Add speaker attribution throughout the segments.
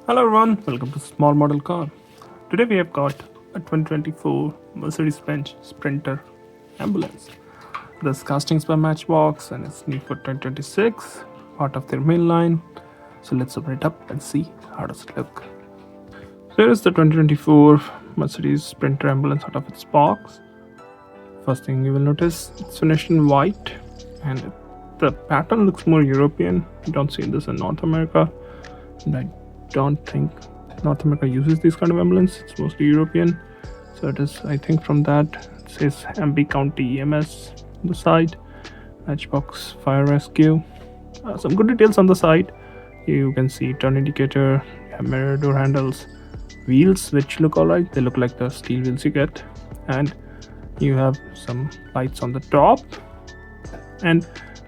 Speaker 1: Hello everyone, welcome to Small Model Car. Today we have got a 2024 Mercedes Benz Sprinter Ambulance. This castings by Matchbox and it's new for 2026, part of their main line. So let's open it up and see how does it look. So here is the 2024 Mercedes Sprinter Ambulance out of its box. First thing you will notice, it's finished in white and the pattern looks more European. You don't see this in North America, and I don't think North America uses this kind of ambulance. It's mostly European. So it is, I think from that, it says MB County EMS on the side, Matchbox Fire Rescue. Some good details on the side. You can see turn indicator, you have mirror door handles, wheels which look alright. They look like the steel wheels you get, and you have some lights on the top, and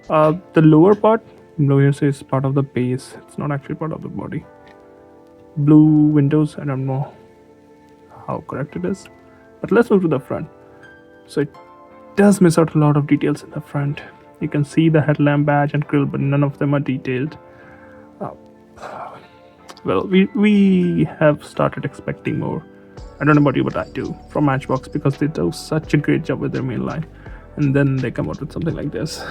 Speaker 1: the lower part below here says part of the base. It's not actually part of the body. Blue windows, I don't know how correct it is, but let's move to the front. So it does miss out a lot of details in the front. You can see the headlamp badge and grille, but none of them are detailed. Well, we have started expecting more. I don't know about you, but I do, from Matchbox, because they do such a great job with their main line, and then they come out with something like this.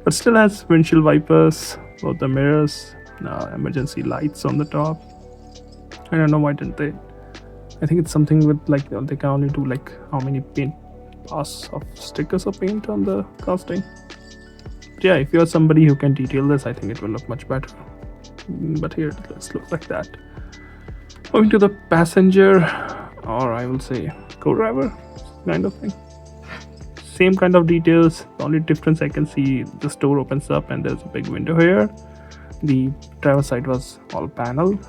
Speaker 1: But still has windshield wipers, both the mirrors, emergency lights on the top. I don't know why didn't they. I think it's something with like they can only do like how many paint pass of stickers or paint on the casting. But yeah, if you're somebody who can detail this, I think it will look much better. But here it looks like that. Moving to the passenger, or I will say co-driver kind of thing. Same kind of details. The only difference I can see, this door opens up and there's a big window here. The driver side was all panel,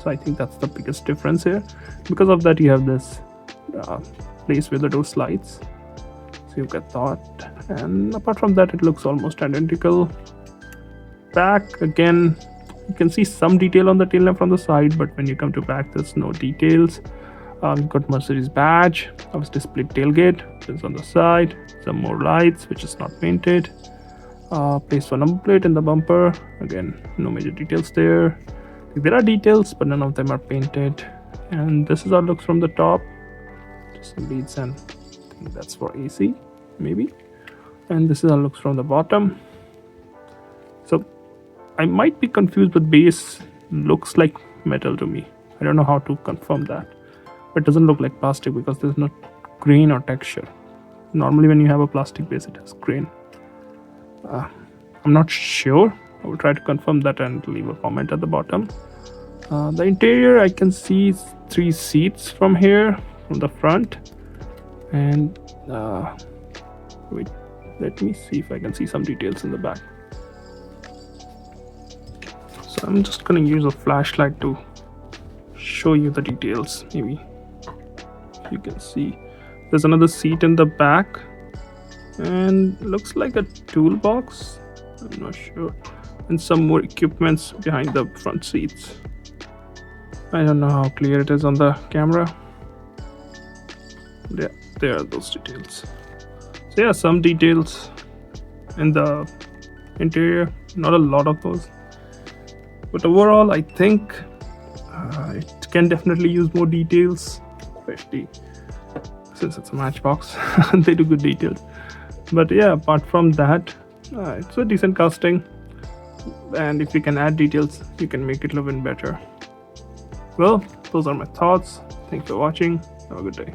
Speaker 1: so I think that's the biggest difference here. Because of that, you have this place where the door slides, so you get that. And apart from that, it looks almost identical. Back again, you can see some detail on the tail lamp from the side, but when you come to back, there's no details. We've got Mercedes badge, obviously split tailgate, which is on the side, some more lights, which is not painted. Place for number plate in the bumper, again, no major details there. There are details, but none of them are painted. And this is how it looks from the top. Just some beads, and I think that's for AC, maybe. And this is how it looks from the bottom. So I might be confused, but base looks like metal to me. I don't know how to confirm that. But it doesn't look like plastic because there's no grain or texture. Normally when you have a plastic base, it has grain. I'm not sure. I will try to confirm that and leave a comment at the bottom. The interior, I can see 3 seats from here, from the front. And wait, let me see if I can see some details in the back. So I'm just going to use a flashlight to show you the details. Maybe you can see there's another seat in the back, and looks like a toolbox, I'm not sure, and some more equipments behind the front seats. I don't know how clear it is on the camera. Yeah, there are those details. So yeah, some details in the interior, not a lot of those, but overall I think it can definitely use more details, especially since it's a Matchbox. They do good details. But yeah, apart from that, it's a decent casting, and if you can add details, you can make it look even better. Well, those are my thoughts. Thanks for watching. Have a good day.